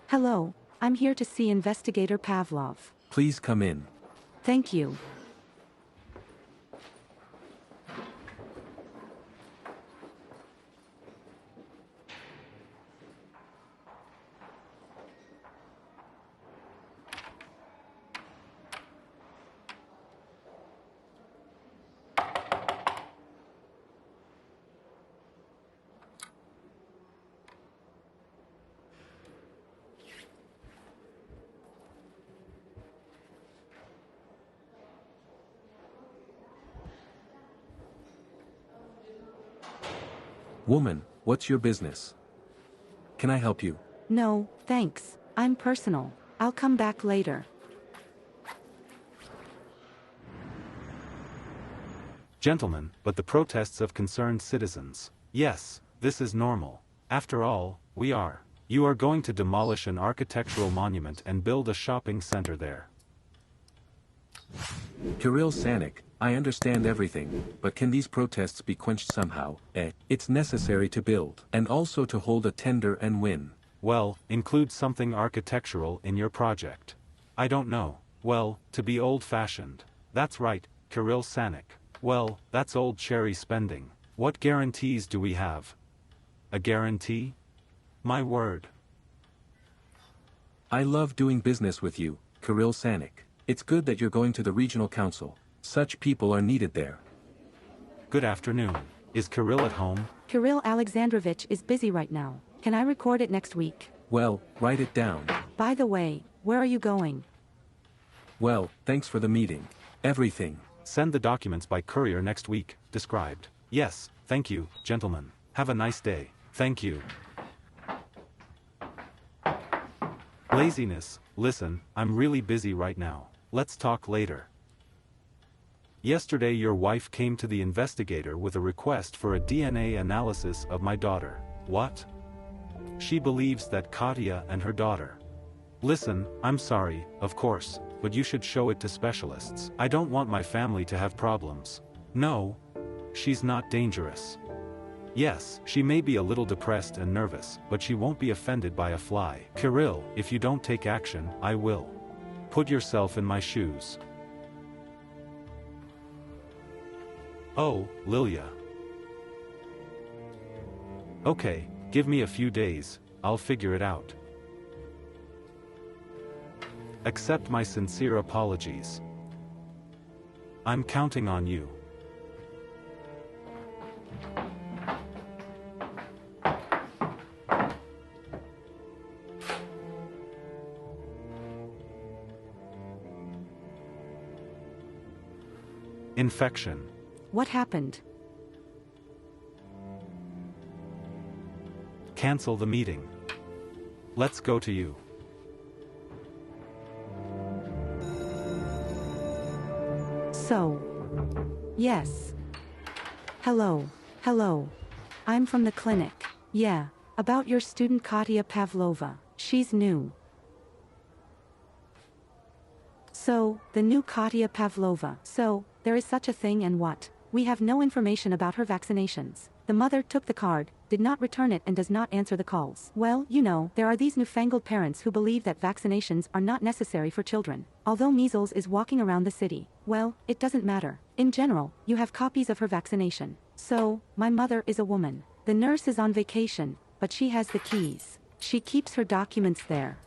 Hello, I'm here to see Investigator Pavlov. Please come in. Thank you. Woman, what's your business? Can I help you? No, thanks. I'm personal. I'll come back later. Gentlemen, but the protests of concerned citizens. Yes, this is normal. After all, You are going to demolish an architectural monument and build a shopping center there. Kirill Sanik, I understand everything, but can these protests be quenched somehow? It's necessary to build, and also to hold a tender and win. Well, include something architectural in your project. I don't know. Well, to be old-fashioned. That's right, Kirill Sanik. Well, that's old cherry spending. What guarantees do we have? A guarantee? My word. I love doing business with you, Kirill Sanik. It's good that you're going to the regional council. Such people are needed there. Good afternoon. Is Kirill at home? Kirill Alexandrovich is busy right now. Can I record it next week? Well, write it down. By the way, where are you going? Well, thanks for the meeting. Everything. Send the documents by courier next week, described. Yes, thank you, gentlemen. Have a nice day. Thank you. Laziness. Listen, I'm really busy right now. Let's talk later. Yesterday your wife came to the investigator with a request for a DNA analysis of my daughter. What? She believes that Katya and her daughter. Listen, I'm sorry, of course, but you should show it to specialists. I don't want my family to have problems. No. She's not dangerous. Yes, she may be a little depressed and nervous, but she won't be offended by a fly. Kirill, if you don't take action, I will. Put yourself in my shoes. Oh, Lilia. Okay, give me a few days, I'll figure it out. Accept my sincere apologies. I'm counting on you. Infection. What happened? Cancel the meeting. Let's go to you. So. Yes. Hello. I'm from the clinic. Yeah, about your student Katya Pavlova. She's new. So, the new Katya Pavlova. So, there is such a thing and what? We have no information about her vaccinations. The mother took the card, did not return it and does not answer the calls. Well, you know, there are these newfangled parents who believe that vaccinations are not necessary for children. Although measles is walking around the city. Well, it doesn't matter. In general, you have copies of her vaccination. So, my mother is a woman. The nurse is on vacation, but she has the keys. She keeps her documents there.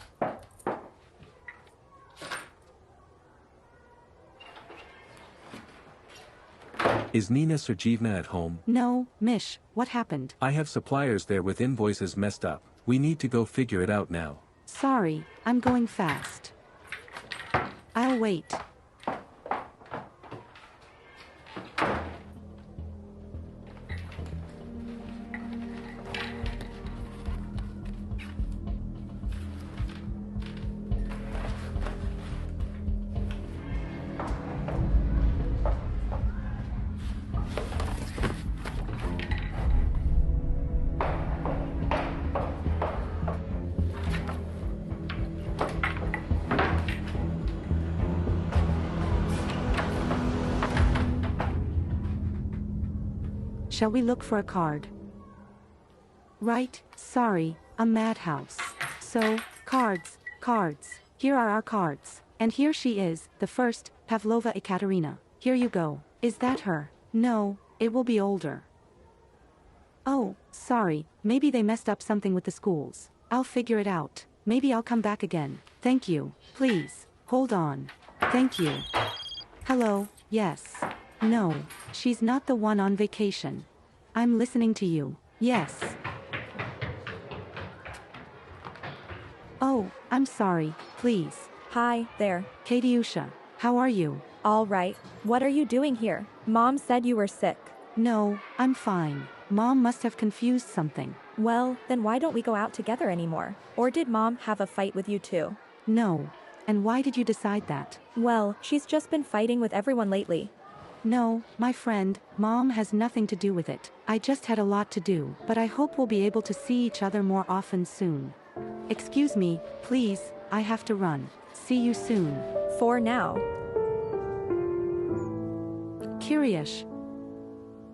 Is Nina Sergeyevna at home? No, Mish, what happened? I have suppliers there with invoices messed up. We need to go figure it out now. Sorry, I'm going fast. I'll wait. Shall we look for a card? Right, sorry, a madhouse. So, Cards, cards. Here are our cards. And here she is, the first, Pavlova Ekaterina. Here you go. Is that her? No, it will be older. Oh, sorry, maybe they messed up something with the schools. I'll figure it out. Maybe I'll come back again. Thank you. Please, hold on. Thank you. Hello, yes. No, she's not the one on vacation. I'm listening to you. Yes. Oh, I'm sorry, please. Hi, there. Katiusha, how are you? All right. What are you doing here? Mom said you were sick. No, I'm fine. Mom must have confused something. Well, then why don't we go out together anymore? Or did Mom have a fight with you too? No. And why did you decide that? Well, she's just been fighting with everyone lately. No, my friend, Mom has nothing to do with it. I just had a lot to do, but I hope we'll be able to see each other more often soon. Excuse me, please, I have to run. See you soon. For now. Curious.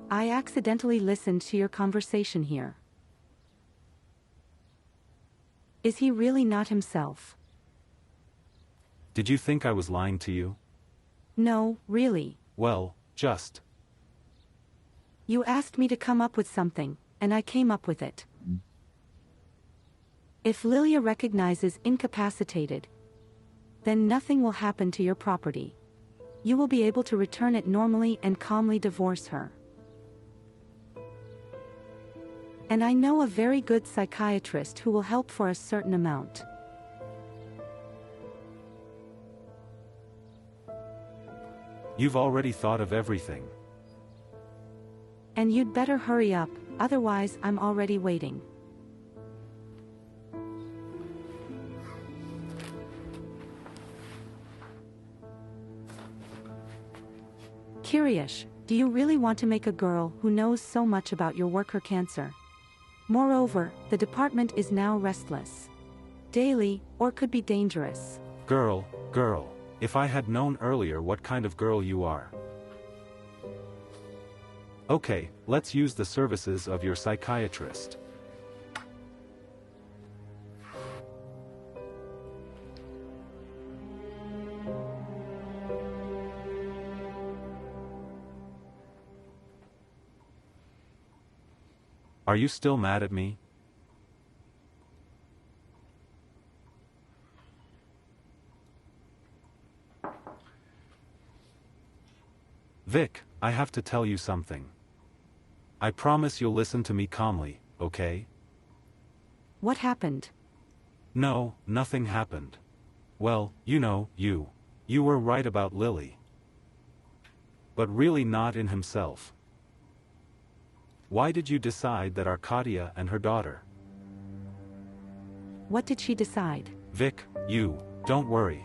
I accidentally listened to your conversation here. Is he really not himself? Did you think I was lying to you? No, really. Well, just. You asked me to come up with something, and I came up with it. If Lilia recognizes incapacitated, then nothing will happen to your property. You will be able to return it normally and calmly divorce her. And I know a very good psychiatrist who will help for a certain amount. You've already thought of everything. And you'd better hurry up, otherwise I'm already waiting. Curious, do you really want to make a girl who knows so much about your work her cancer? Moreover, the department is now restless. Daily, or could be dangerous. Girl, if I had known earlier what kind of girl you are. Okay, let's use the services of your psychiatrist. Are you still mad at me? Vic, I have to tell you something. I promise you'll listen to me calmly, okay? What happened? No, nothing happened. Well, you were right about Lily. But really not in himself. Why did you decide that Arcadia and her daughter? What did she decide? Vic, don't worry.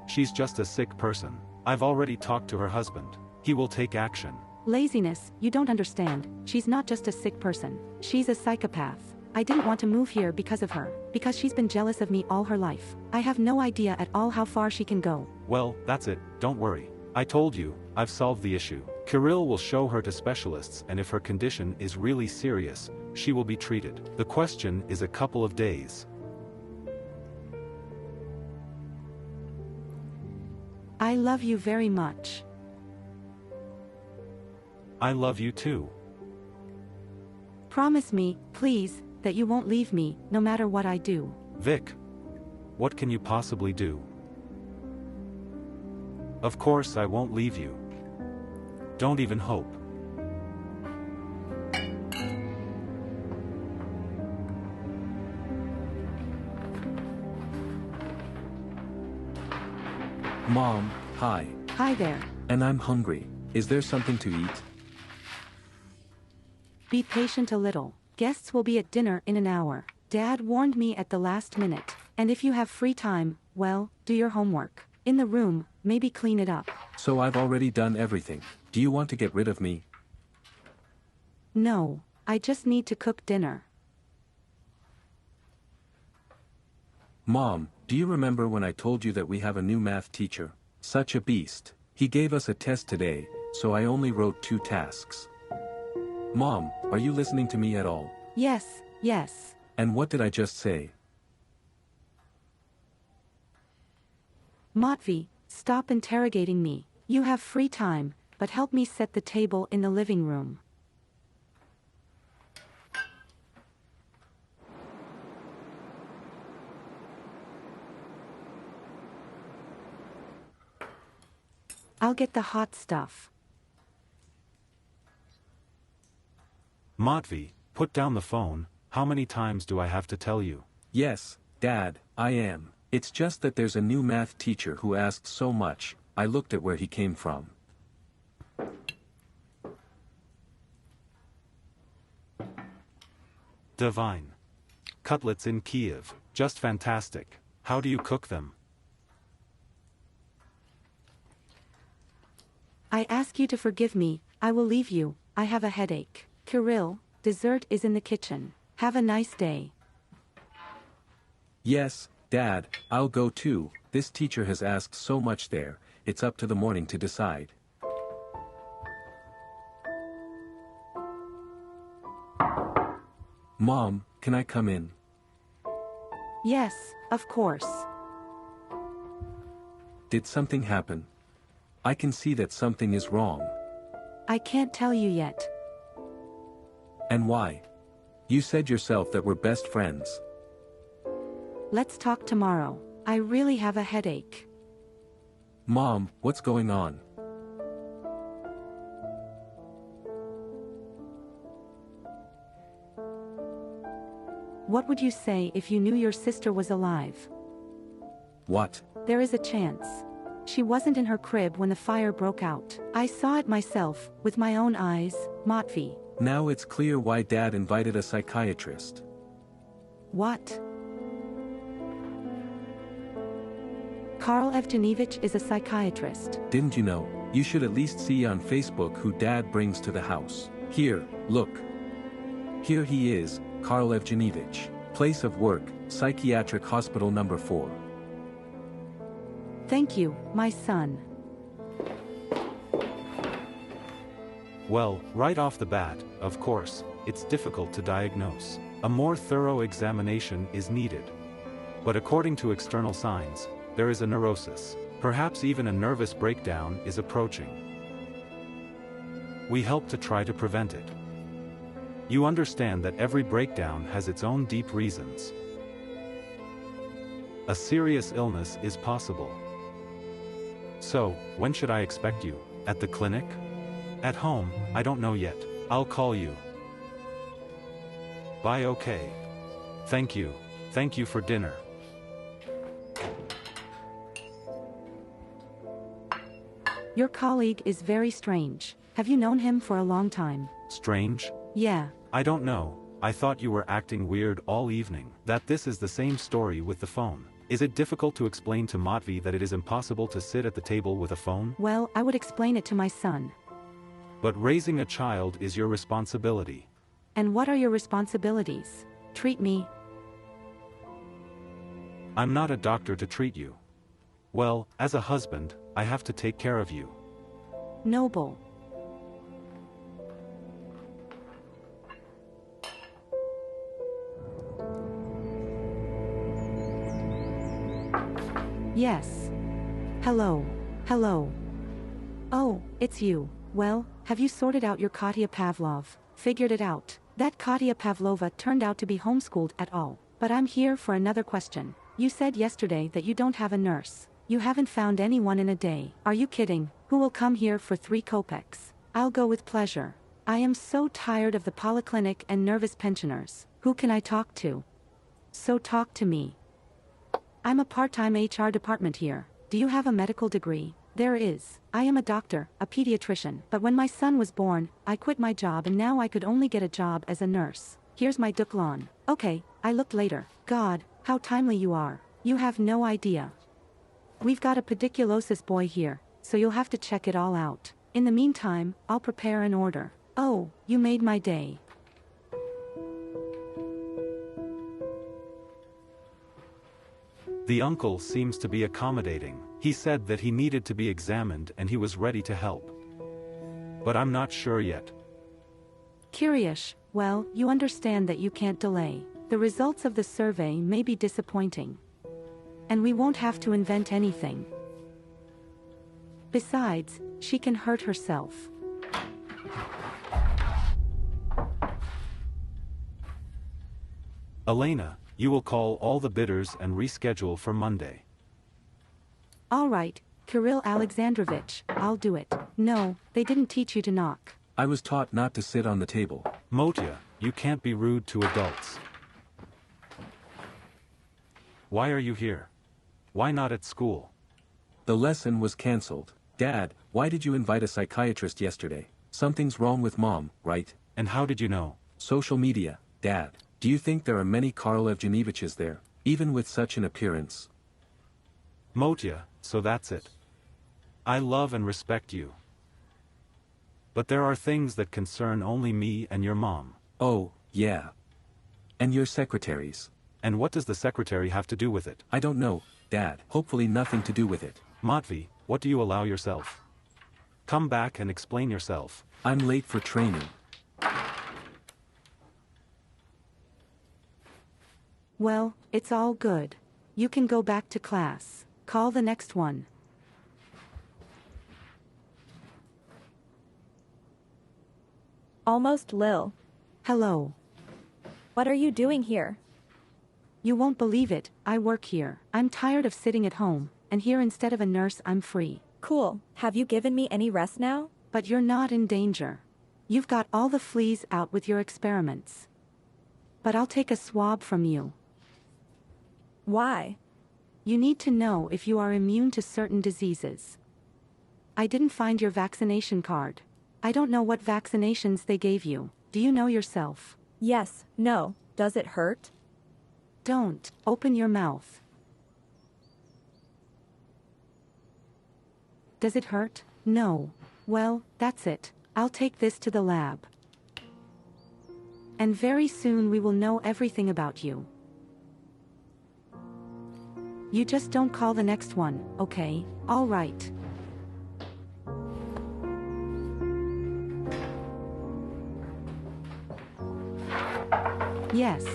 She's just a sick person. I've already talked to her husband. He will take action. Laziness, you don't understand. She's not just a sick person. She's a psychopath. I didn't want to move here because of her, because she's been jealous of me all her life. I have no idea at all how far she can go. Well, that's it, don't worry. I told you, I've solved the issue. Kirill will show her to specialists, and if her condition is really serious, she will be treated. The question is a couple of days. I love you very much. I love you too. Promise me, please, that you won't leave me, no matter what I do. Vic, what can you possibly do? Of course I won't leave you. Don't even hope. Mom, hi. Hi there. And I'm hungry. Is there something to eat? Be patient a little. Guests will be at dinner in an hour. Dad warned me at the last minute. And if you have free time, well, do your homework. In the room, maybe clean it up. So I've already done everything. Do you want to get rid of me? No, I just need to cook dinner. Mom, do you remember when I told you that we have a new math teacher? Such a beast. He gave us a test today, so I only wrote 2 tasks. Mom, are you listening to me at all? Yes. And what did I just say? Matvey, stop interrogating me. You have free time, but help me set the table in the living room. I'll get the hot stuff. Matvey, put down the phone. How many times do I have to tell you? Yes, Dad, I am. It's just that there's a new math teacher who asks so much. I looked at where he came from. Divine. Cutlets in Kiev. Just fantastic. How do you cook them? I ask you to forgive me, I will leave you, I have a headache. Kirill, dessert is in the kitchen. Have a nice day. Yes, Dad, I'll go too. This teacher has asked so much there, it's up to the morning to decide. Mom, can I come in? Yes, of course. Did something happen? I can see that something is wrong. I can't tell you yet. And why? You said yourself that we're best friends. Let's talk tomorrow. I really have a headache. Mom, what's going on? What would you say if you knew your sister was alive? What? There is a chance. She wasn't in her crib when the fire broke out. I saw it myself, with my own eyes, Matvey. Now it's clear why Dad invited a psychiatrist. What? Karl Evgenievich is a psychiatrist. Didn't you know? You should at least see on Facebook who Dad brings to the house. Here, look. Here he is, Karl Evgenievich. Place of work, Psychiatric Hospital number 4. Thank you, my son. Well, right off the bat, of course, it's difficult to diagnose. A more thorough examination is needed. But according to external signs, there is a neurosis. Perhaps even a nervous breakdown is approaching. We help to try to prevent it. You understand that every breakdown has its own deep reasons. A serious illness is possible. So, when should I expect you? At the clinic? At home, I don't know yet. I'll call you. Bye. Okay. Thank you. Thank you for dinner. Your colleague is very strange. Have you known him for a long time? Strange? Yeah. I don't know. I thought you were acting weird all evening. That this is the same story with the phone. Is it difficult to explain to Matvey that it is impossible to sit at the table with a phone? Well, I would explain it to my son. But raising a child is your responsibility. And what are your responsibilities? Treat me. I'm not a doctor to treat you. Well, as a husband, I have to take care of you. Noble. Yes. Hello. Hello. Oh, it's you. Well, have you sorted out your Katya Pavlov? Figured it out. That Katya Pavlova turned out to be homeschooled at all. But I'm here for another question. You said yesterday that you don't have a nurse. You haven't found anyone in a day. Are you kidding? Who will come here for 3 kopecks? I'll go with pleasure. I am so tired of the polyclinic and nervous pensioners. Who can I talk to? So talk to me. I'm a part-time HR department here. Do you have a medical degree? There is. I am a doctor, a pediatrician. But when my son was born, I quit my job and now I could only get a job as a nurse. Here's my duklon. Okay, I looked later. God, how timely you are. You have no idea. We've got a pediculosis boy here, so you'll have to check it all out. In the meantime, I'll prepare an order. Oh, you made my day. The uncle seems to be accommodating. He said that he needed to be examined and he was ready to help. But I'm not sure yet. Curious, well, you understand that you can't delay. The results of the survey may be disappointing. And we won't have to invent anything. Besides, she can hurt herself. Elena, you will call all the bidders and reschedule for Monday. All right, Kirill Alexandrovich, I'll do it. No, they didn't teach you to knock. I was taught not to sit on the table. Motya, you can't be rude to adults. Why are you here? Why not at school? The lesson was cancelled. Dad, why did you invite a psychiatrist yesterday? Something's wrong with Mom, right? And how did you know? Social media. Dad, do you think there are many Karl Evgeniviches there, even with such an appearance? Motya, so that's it. I love and respect you. But there are things that concern only me and your mom. Oh, yeah. And your secretaries. And what does the secretary have to do with it? I don't know, Dad. Hopefully nothing to do with it. Matvey, what do you allow yourself? Come back and explain yourself. I'm late for training. Well, it's all good. You can go back to class. Call the next one. Almost Lil. Hello. What are you doing here? You won't believe it, I work here. I'm tired of sitting at home, and here instead of a nurse I'm free. Cool. Have you given me any rest now? But you're not in danger. You've got all the fleas out with your experiments. But I'll take a swab from you. Why? You need to know if you are immune to certain diseases. I didn't find your vaccination card. I don't know what vaccinations they gave you. Do you know yourself? Yes, no. Does it hurt? Don't. Open your mouth. Does it hurt? No. Well, that's it. I'll take this to the lab. And very soon we will know everything about you. You just don't call the next one, okay? All right. Yes.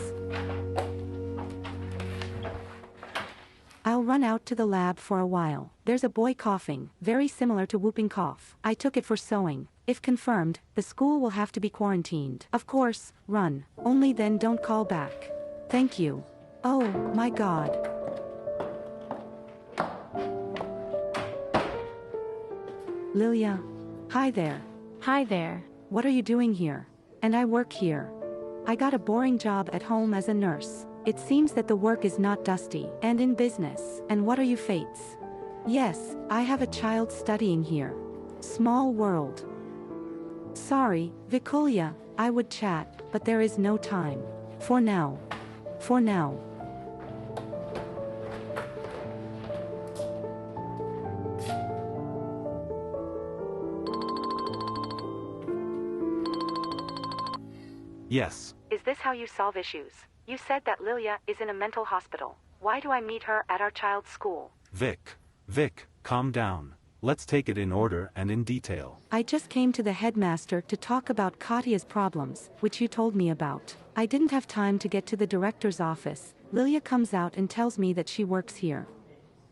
I'll run out to the lab for a while. There's a boy coughing, very similar to whooping cough. I took it for sewing. If confirmed, the school will have to be quarantined. Of course, run. Only then don't call back. Thank you. Oh, my God. Lilia. Hi there. Hi there. What are you doing here? And I work here. I got a boring job at home as a nurse. It seems that the work is not dusty. And in business. And what are you fates? Yes, I have a child studying here. Small world. Sorry, Vikulia, I would chat, but there is no time. For now. For now. Yes. Is this how you solve issues? You said that Lilia is in a mental hospital. Why do I meet her at our child's school? Vic, calm down. Let's take it in order and in detail. I just came to the headmaster to talk about Katya's problems, which you told me about. I didn't have time to get to the director's office. Lilia comes out and tells me that she works here.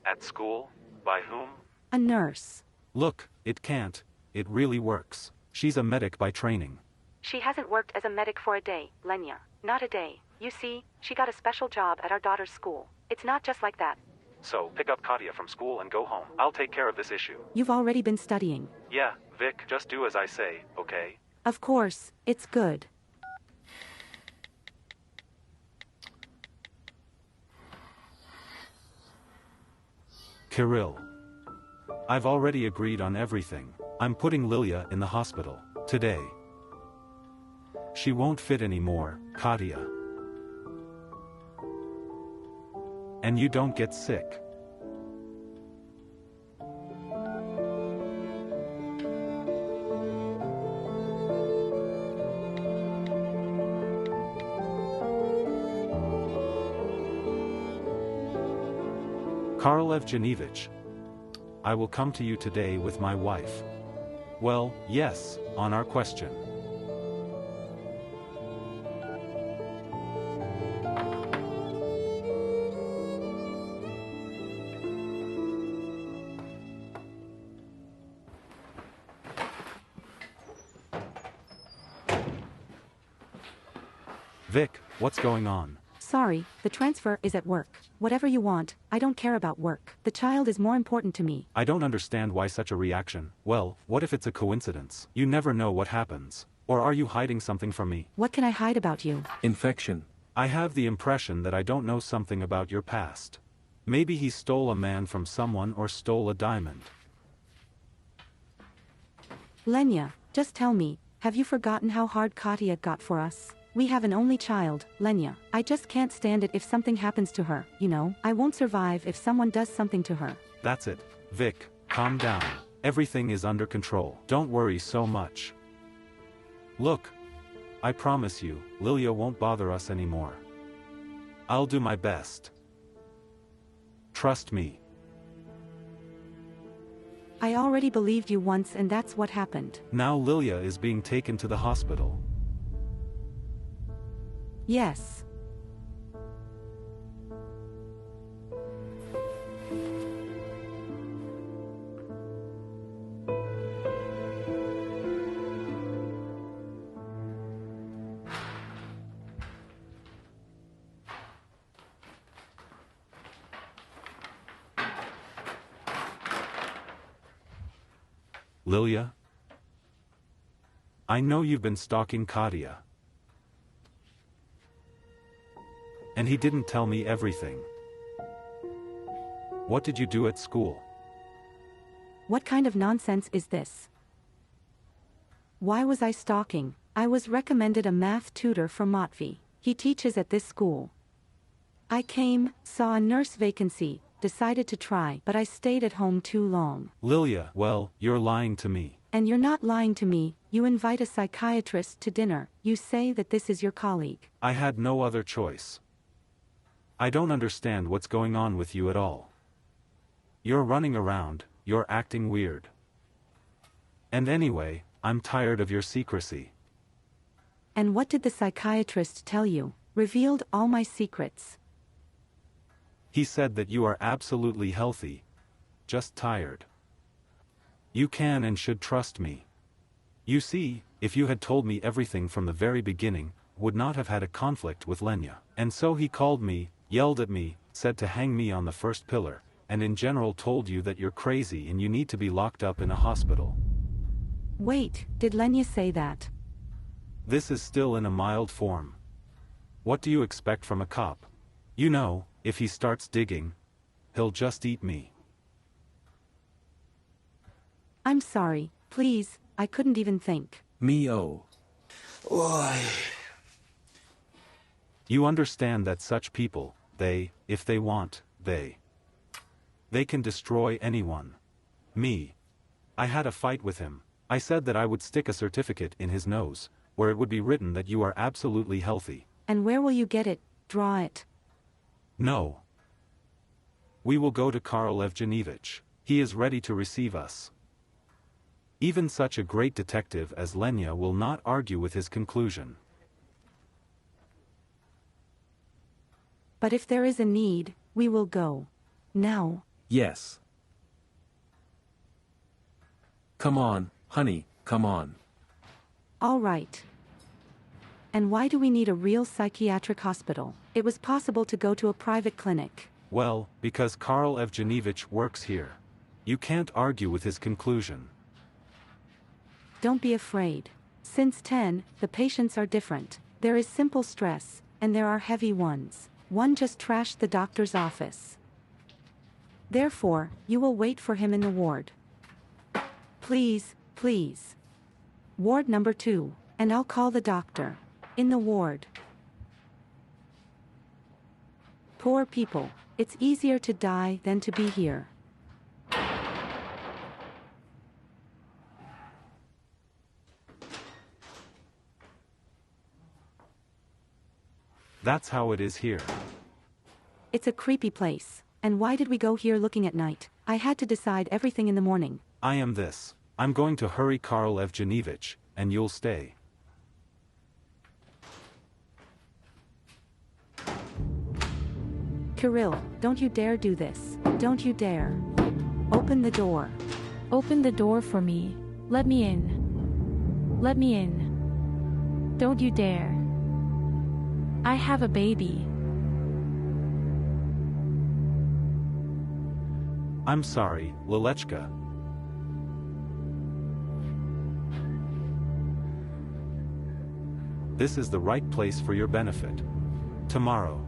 At school? By whom? A nurse. Look, it can't. It really works. She's a medic by training. She hasn't worked as a medic for a day, Lenya. Not a day. You see, she got a special job at our daughter's school. It's not just like that. So, pick up Katya from school and go home. I'll take care of this issue. You've already been studying. Yeah, Vic, just do as I say, okay? Of course, it's good. Kirill. I've already agreed on everything. I'm putting Lilia in the hospital. Today. She won't fit anymore, Katya. And you don't get sick. Karl Evgenievich. I will come to you today with my wife. Well, yes, on our question. Vic, what's going on? Sorry, the transfer is at work. Whatever you want, I don't care about work. The child is more important to me. I don't understand why such a reaction. Well, what if it's a coincidence? You never know what happens. Or are you hiding something from me? What can I hide about you? Infection. I have the impression that I don't know something about your past. Maybe he stole a man from someone or stole a diamond. Lenya, just tell me, have you forgotten how hard Katya got for us? We have an only child, Lenya. I just can't stand it if something happens to her, you know? I won't survive if someone does something to her. That's it. Vic, calm down. Everything is under control. Don't worry so much. Look. I promise you, Lilia won't bother us anymore. I'll do my best. Trust me. I already believed you once and that's what happened. Now Lilia is being taken to the hospital. Yes. Lilia? I know you've been stalking Katya. And he didn't tell me everything. What did you do at school? What kind of nonsense is this? Why was I stalking? I was recommended a math tutor for Matvey. He teaches at this school. I came, saw a nurse vacancy, decided to try, but I stayed at home too long. Lilia, well, you're lying to me. And you're not lying to me. You invite a psychiatrist to dinner. You say that this is your colleague. I had no other choice. I don't understand what's going on with you at all. You're running around, you're acting weird. And anyway, I'm tired of your secrecy. And what did the psychiatrist tell you? Revealed all my secrets. He said that you are absolutely healthy, just tired. You can and should trust me. You see, if you had told me everything from the very beginning, would not have had a conflict with Lenya. And so he called me, yelled at me, said to hang me on the first pillar, and in general told you that you're crazy and you need to be locked up in a hospital. Wait, did Lenya say that? This is still in a mild form. What do you expect from a cop? You know, if he starts digging, he'll just eat me. I'm sorry, please, I couldn't even think. Me-oh. Why? You understand that such people, if they want, they can destroy anyone. Me. I had a fight with him. I said that I would stick a certificate in his nose, where it would be written that you are absolutely healthy. And where will you get it? Draw it. No. We will go to Karl Evgenevich. He is ready to receive us. Even such a great detective as Lenya will not argue with his conclusion. But if there is a need, we will go. Now. Yes. Come on, honey, come on. All right. And why do we need a real psychiatric hospital? It was possible to go to a private clinic. Well, because Karl Evgenevich works here. You can't argue with his conclusion. Don't be afraid. Since 10, the patients are different. There is simple stress, and there are heavy ones. One just trashed the doctor's office. Therefore, you will wait for him in the ward. Please, please. Ward number 2, and I'll call the doctor. In the ward. Poor people, it's easier to die than to be here. That's how it is here. It's a creepy place. And why did we go here looking at night? I had to decide everything in the morning. I am this. I'm going to hurry Karl Evgenevich, and you'll stay. Kirill, don't you dare do this. Don't you dare. Open the door. Open the door for me. Let me in. Let me in. Don't you dare. I have a baby. I'm sorry, Lilechka. This is the right place for your benefit. Tomorrow.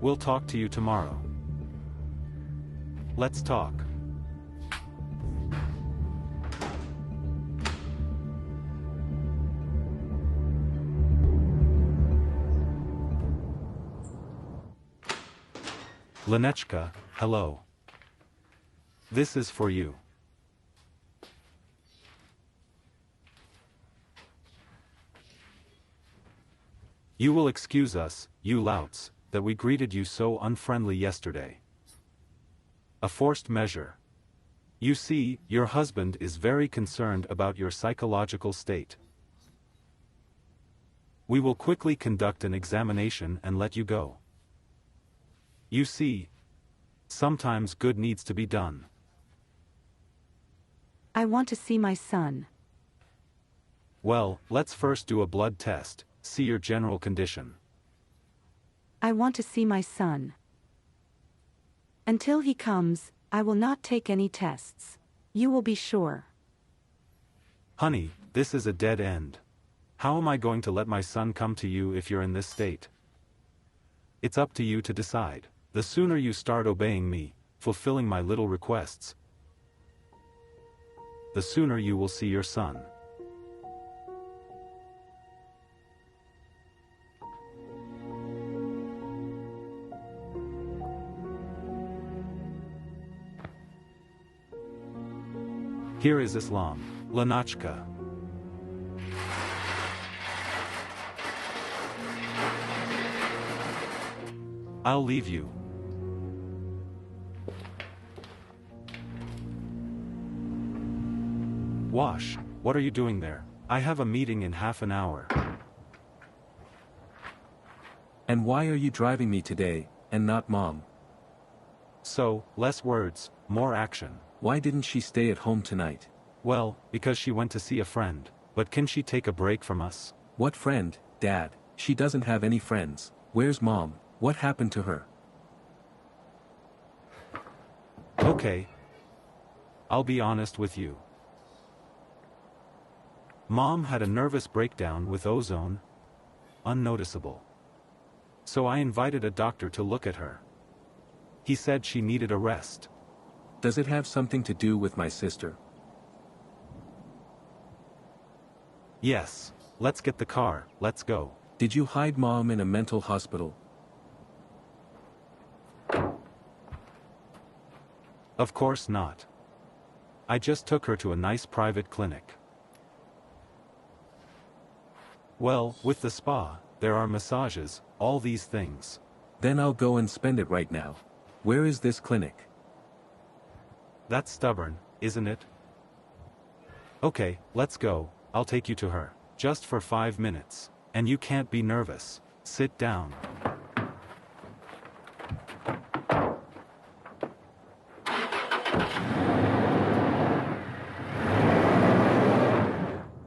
We'll talk to you tomorrow. Let's talk. Lenechka, hello. This is for you. You will excuse us, you louts, that we greeted you so unfriendly yesterday. A forced measure. You see, your husband is very concerned about your psychological state. We will quickly conduct an examination and let you go. You see, sometimes good needs to be done. I want to see my son. Well, let's first do a blood test, see your general condition. I want to see my son. Until he comes, I will not take any tests. You will be sure. Honey, this is a dead end. How am I going to let my son come to you if you're in this state? It's up to you to decide. The sooner you start obeying me, fulfilling my little requests, the sooner you will see your son. Here is Islam, Lenachka. I'll leave you. Wash, what are you doing there? I have a meeting in half an hour. And why are you driving me today, and not Mom? So, less words, more action. Why didn't she stay at home tonight? Well, because she went to see a friend. But can she take a break from us? What friend, Dad? She doesn't have any friends. Where's Mom? What happened to her? Okay. I'll be honest with you. Mom had a nervous breakdown with ozone. Unnoticeable. So I invited a doctor to look at her. He said she needed a rest. Does it have something to do with my sister? Yes. Let's get the car, let's go. Did you hide Mom in a mental hospital? Of course not. I just took her to a nice private clinic. Well, with the spa, there are massages, all these things. Then I'll go and spend it right now. Where is this clinic? That's stubborn, isn't it? Okay, let's go, I'll take you to her. Just for 5 minutes. And you can't be nervous. Sit down.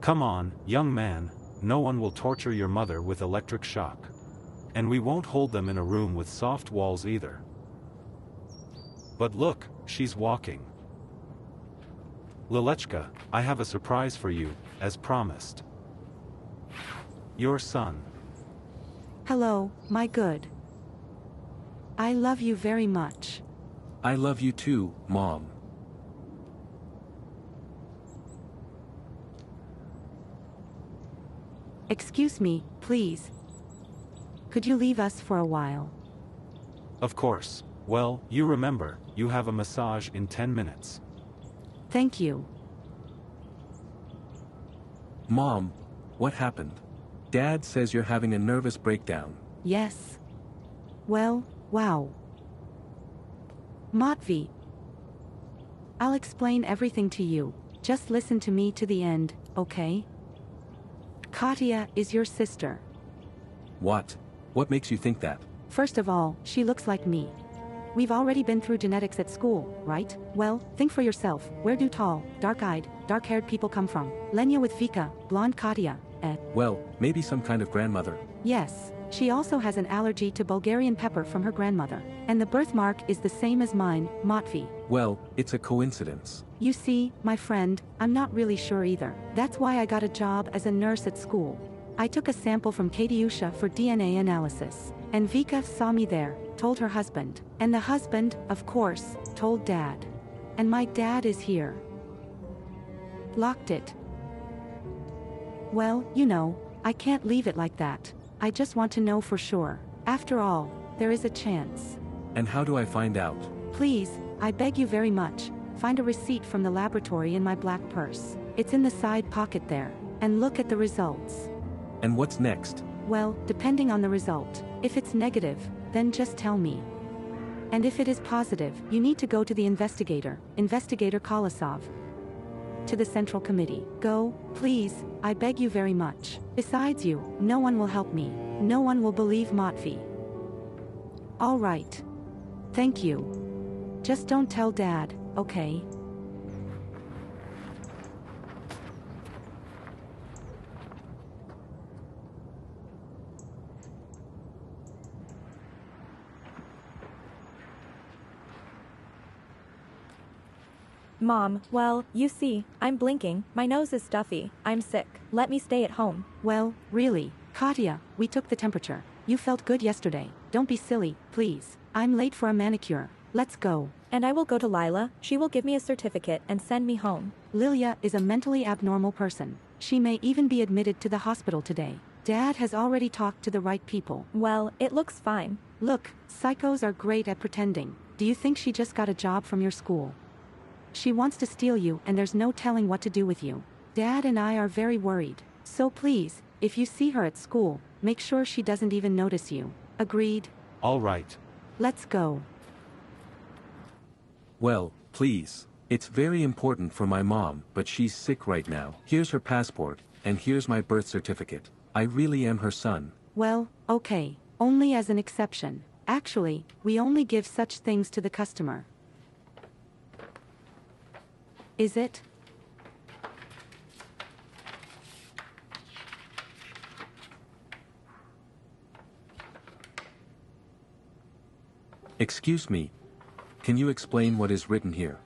Come on, young man, no one will torture your mother with electric shock. And we won't hold them in a room with soft walls either. But look, she's walking. Lilechka, I have a surprise for you, as promised. Your son. Hello, my good. I love you very much. I love you too, Mom. Excuse me, please. Could you leave us for a while? Of course. Well, you remember, you have a massage in 10 minutes. Thank you. Mom, what happened? Dad says you're having a nervous breakdown. Yes. Well, wow. Matvey. I'll explain everything to you. Just listen to me to the end, okay? Katya is your sister. What? What makes you think that? First of all, she looks like me. We've already been through genetics at school, right? Well, think for yourself. Where do tall, dark-eyed, dark-haired people come from? Lenya with Vika, blonde Katya, Well, maybe some kind of grandmother. Yes, She also has an allergy to Bulgarian pepper from her grandmother. And the birthmark is the same as mine, Matvi. Well, it's a coincidence. You see, my friend, I'm not really sure either. That's why I got a job as a nurse at school. I took a sample from Katyusha for DNA analysis. And Vika saw me there, told her husband. And the husband, of course, told Dad. And my dad is here. Locked it. Well, you know, I can't leave it like that. I just want to know for sure. After all, there is a chance. And how do I find out? Please, I beg you very much, find a receipt from the laboratory in my black purse. It's in the side pocket there. And look at the results. And what's next? Well, depending on the result. If it's negative, then just tell me. And if it is positive, you need to go to the investigator, Investigator Kolosov. To the Central Committee. Go, please, I beg you very much. Besides you, no one will help me. No one will believe Matvi. All right. Thank you. Just don't tell Dad, okay? Mom, well, you see, I'm blinking, my nose is stuffy, I'm sick. Let me stay at home. Well, really, Katya, we took the temperature. You felt good yesterday. Don't be silly, please. I'm late for a manicure. Let's go. And I will go to Lila, she will give me a certificate and send me home. Lilia is a mentally abnormal person. She may even be admitted to the hospital today. Dad has already talked to the right people. Well, it looks fine. Look, psychos are great at pretending. Do you think she just got a job from your school? She wants to steal you and there's no telling what to do with you. Dad and I are very worried. So please, if you see her at school, make sure she doesn't even notice you. Agreed? All right. Let's go. Well, please. It's very important for my mom, but she's sick right now. Here's her passport, and here's my birth certificate. I really am her son. Well, okay. Only as an exception. Actually, we only give such things to the customer. Is it? Excuse me. Can you explain what is written here?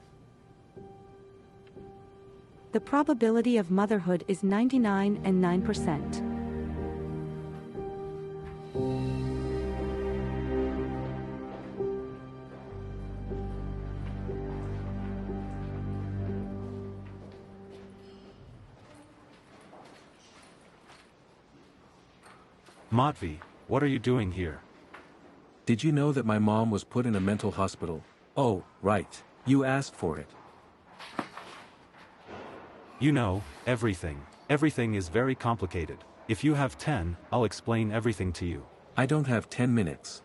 The probability of motherhood is 99.9%. Matvi, what are you doing here? Did you know that my mom was put in a mental hospital? Oh, right. You asked for it. You know, everything. Everything is very complicated. If you have 10, I'll explain everything to you. I don't have 10 minutes.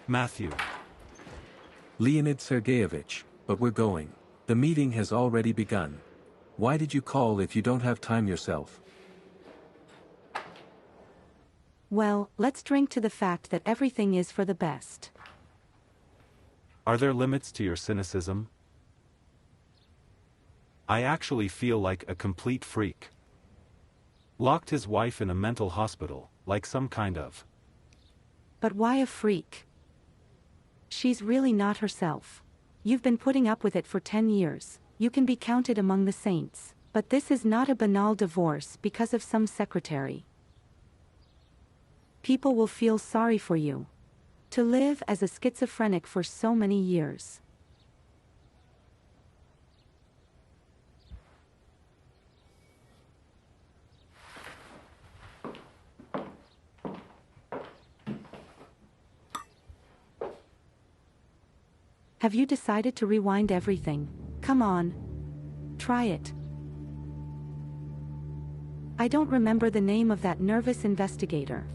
Matthew. Leonid Sergeyevich, but we're going. The meeting has already begun. Why did you call if you don't have time yourself? Well, let's drink to the fact that everything is for the best. Are there limits to your cynicism? I actually feel like a complete freak. Locked his wife in a mental hospital, like some kind of. But why a freak? She's really not herself. You've been putting up with it for 10 years. You can be counted among the saints. But this is not a banal divorce because of some secretary. People will feel sorry for you. To live as a schizophrenic for so many years. Have you decided to rewind everything? Come on. Try it. I don't remember the name of that nervous investigator.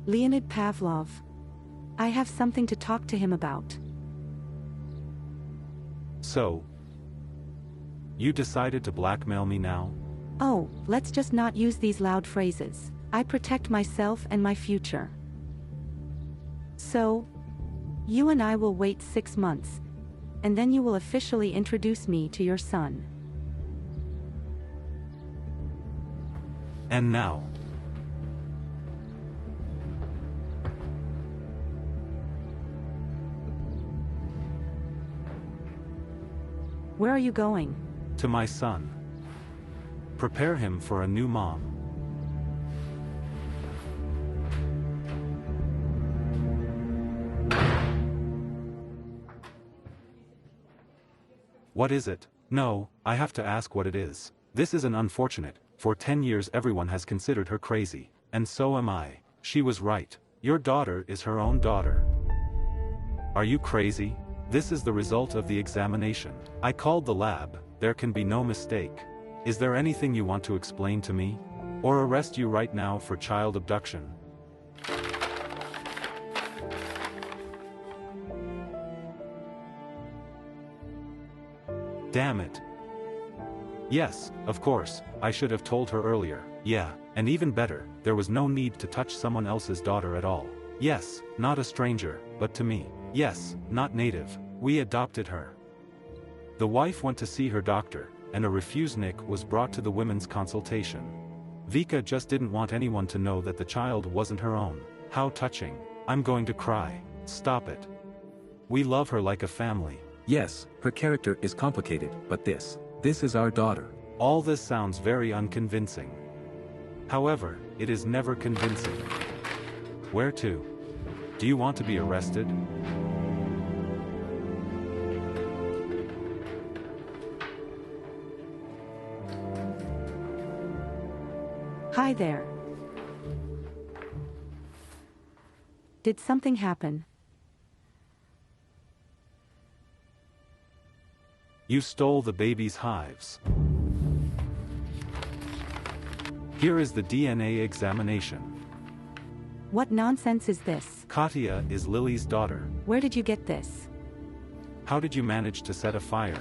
Leonid Pavlov. I have something to talk to him about. So, you decided to blackmail me now? Oh, let's just not use these loud phrases. I protect myself and my future. So, you and I will wait 6 months, and then you will officially introduce me to your son. And now, Where are you going? To my son. Prepare him for a new mom. What is it? No, I have to ask what it is. This is an unfortunate. For 10 years everyone has considered her crazy. And so am I. She was right. Your daughter is her own daughter. Are you crazy? This is the result of the examination. I called the lab. There can be no mistake. Is there anything you want to explain to me? Or arrest you right now for child abduction? Damn it. Yes, of course, I should have told her earlier. Yeah, and even better, there was no need to touch someone else's daughter at all. Yes, not a stranger, but to me. Yes, not native. We adopted her. The wife went to see her doctor, and a refusenick was brought to the women's consultation. Vika just didn't want anyone to know that the child wasn't her own. How touching. I'm going to cry. Stop it. We love her like a family. Yes, her character is complicated, but this is our daughter. All this sounds very unconvincing. However, it is never convincing. Where to? Do you want to be arrested? Hi there. Did something happen? You stole the baby's hives. Here is the DNA examination. What nonsense is this? Katya is Lily's daughter. Where did you get this? How did you manage to set a fire?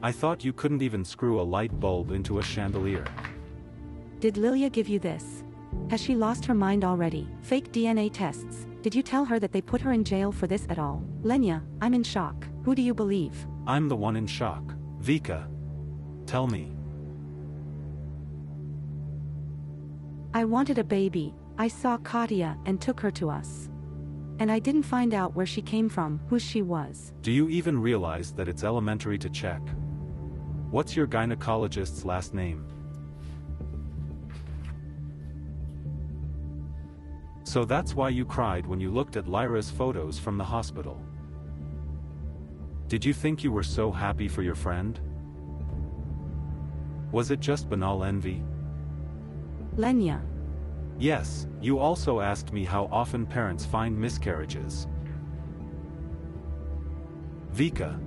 I thought you couldn't even screw a light bulb into a chandelier. Did Lilia give you this? Has she lost her mind already? Fake DNA tests. Did you tell her that they put her in jail for this at all? Lenya, I'm in shock. Who do you believe? I'm the one in shock. Vika. Tell me. I wanted a baby. I saw Katya and took her to us. And I didn't find out where she came from, who she was. Do you even realize that it's elementary to check? What's your gynecologist's last name? So that's why you cried when you looked at Lyra's photos from the hospital. Did you think you were so happy for your friend? Was it just banal envy? Lenya. Yes, you also asked me how often parents find miscarriages. Vika.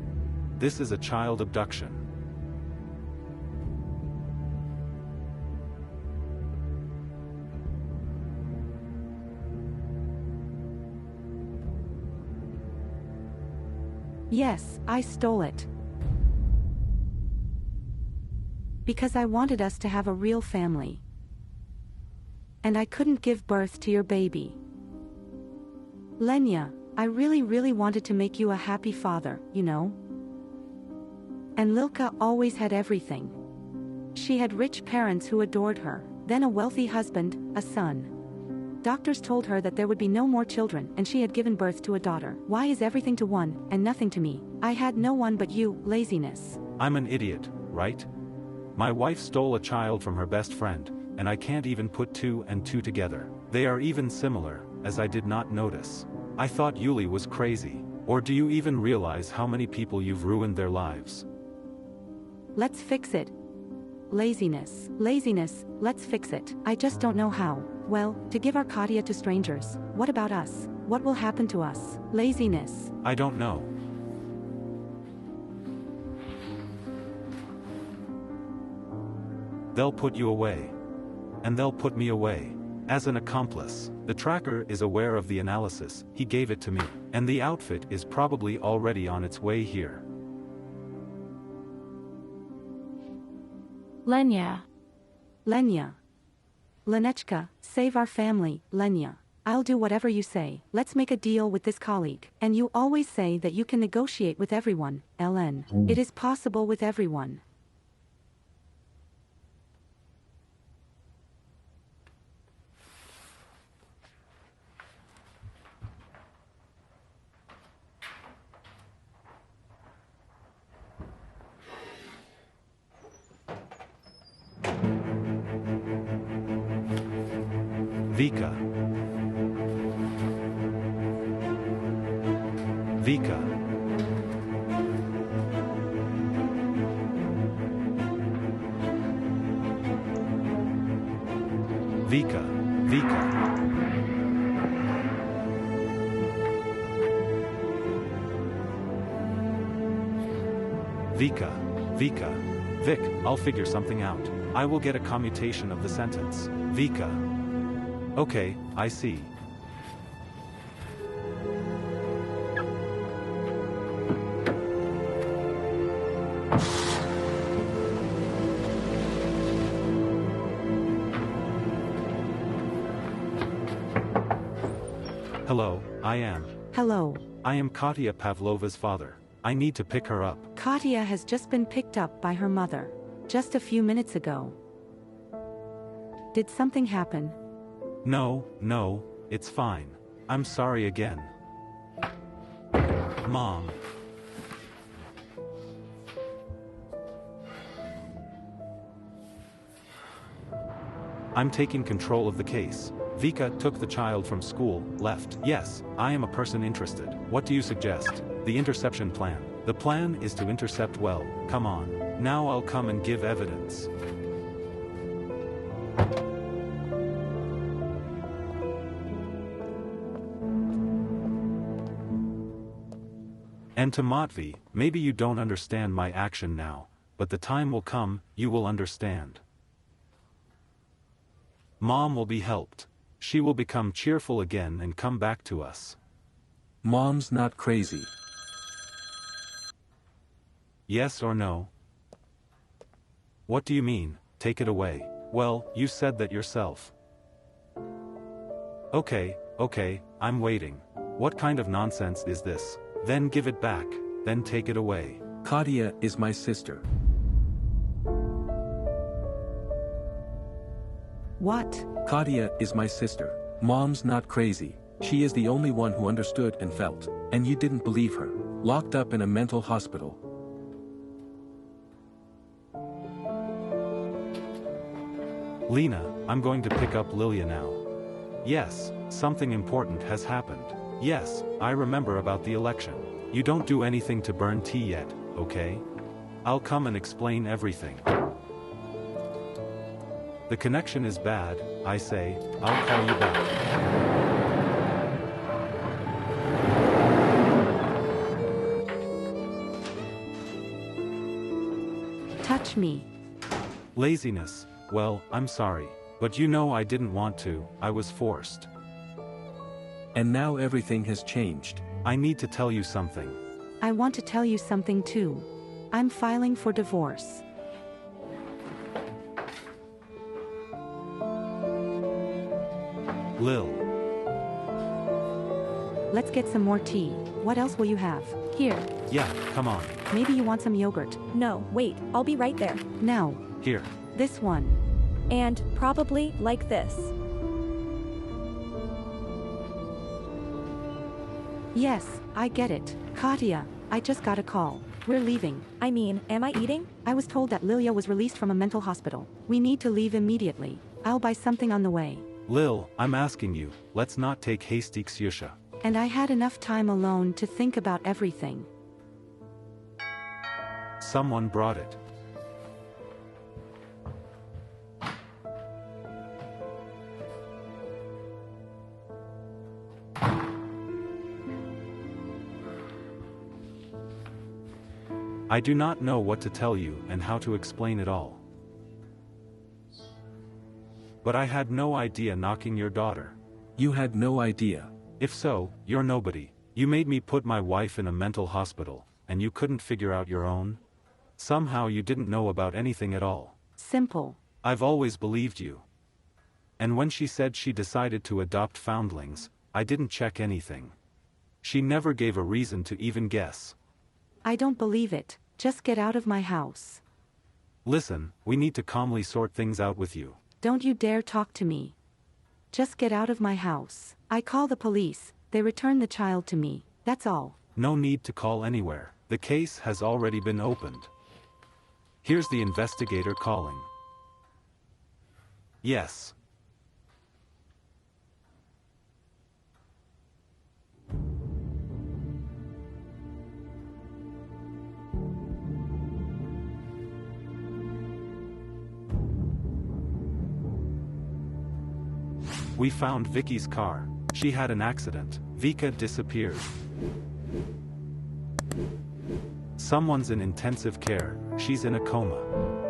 This is a child abduction. Yes, I stole it. Because I wanted us to have a real family. And I couldn't give birth to your baby. Lenya, I really wanted to make you a happy father, you know? And Lilka always had everything. She had rich parents who adored her, then a wealthy husband, a son. Doctors told her that there would be no more children and she had given birth to a daughter. Why is everything to one, and nothing to me? I had no one but you, laziness. I'm an idiot, right? My wife stole a child from her best friend, and I can't even put two and two together. They are even similar, as I did not notice. I thought Yuli was crazy. Or do you even realize how many people you've ruined their lives? Let's fix it. Laziness, let's fix it. I just don't know how. Well, to give our Katya to strangers. What about us? What will happen to us? Laziness. I don't know. They'll put you away. And they'll put me away. As an accomplice. The tracker is aware of the analysis, he gave it to me. And the outfit is probably already on its way here. Lenya. Lenya. Lenechka, save our family, Lenya. I'll do whatever you say. Let's make a deal with this colleague. And you always say that you can negotiate with everyone, LN. It is possible with everyone. Vika. Vika. Vika. Vika. Vika. Vika. Vic, I'll figure something out. I will get a commutation of the sentence. Vika. Okay, I see. Hello, Hello. I am Katya Pavlova's father. I need to pick her up. Katya has just been picked up by her mother. Just a few minutes ago. Did something happen? No, it's fine. I'm sorry again. Mom. I'm taking control of the case. Vika took the child from school, left. Yes, I am a person interested. What do you suggest? The interception plan. The plan is to intercept well. Come on. Now I'll come and give evidence. And to Matvi, maybe you don't understand my action now, but the time will come, you will understand. Mom will be helped. She will become cheerful again and come back to us. Mom's not crazy. Yes or no? What do you mean, take it away? Well, you said that yourself. Okay, I'm waiting. What kind of nonsense is this? Then give it back, then take it away. Katya is my sister. What? Katya is my sister. Mom's not crazy. She is the only one who understood and felt. And you didn't believe her. Locked up in a mental hospital. Lena, I'm going to pick up Lilia now. Yes, something important has happened. Yes, I remember about the election. You don't do anything to burn tea yet, okay? I'll come and explain everything. The connection is bad, I say, I'll call you back. Touch me. Laziness, well, I'm sorry. But you know I didn't want to, I was forced. And now everything has changed. I need to tell you something. I want to tell you something too. I'm filing for divorce. Lil. Let's get some more tea. What else will you have? Here. Yeah, come on. Maybe you want some yogurt. No, wait, I'll be right there. Now. Here. This one. And probably like this. Yes, I get it. Katya, I just got a call. We're leaving. I mean, am I eating? I was told that Lilia was released from a mental hospital. We need to leave immediately. I'll buy something on the way. Lil, I'm asking you, let's not take hasty Ksiusha. And I had enough time alone to think about everything. Someone brought it. I do not know what to tell you and how to explain it all. But I had no idea knocking your daughter. You had no idea. If so, you're nobody. You made me put my wife in a mental hospital, and you couldn't figure out your own? Somehow you didn't know about anything at all. Simple. I've always believed you. And when she said she decided to adopt foundlings, I didn't check anything. She never gave a reason to even guess. I don't believe it. Just get out of my house. Listen, we need to calmly sort things out with you. Don't you dare talk to me. Just get out of my house. I call the police, they return the child to me, that's all. No need to call anywhere. The case has already been opened. Here's the investigator calling. Yes. We found Vicky's car. She had an accident. Vika disappeared. Someone's in intensive care. She's in a coma.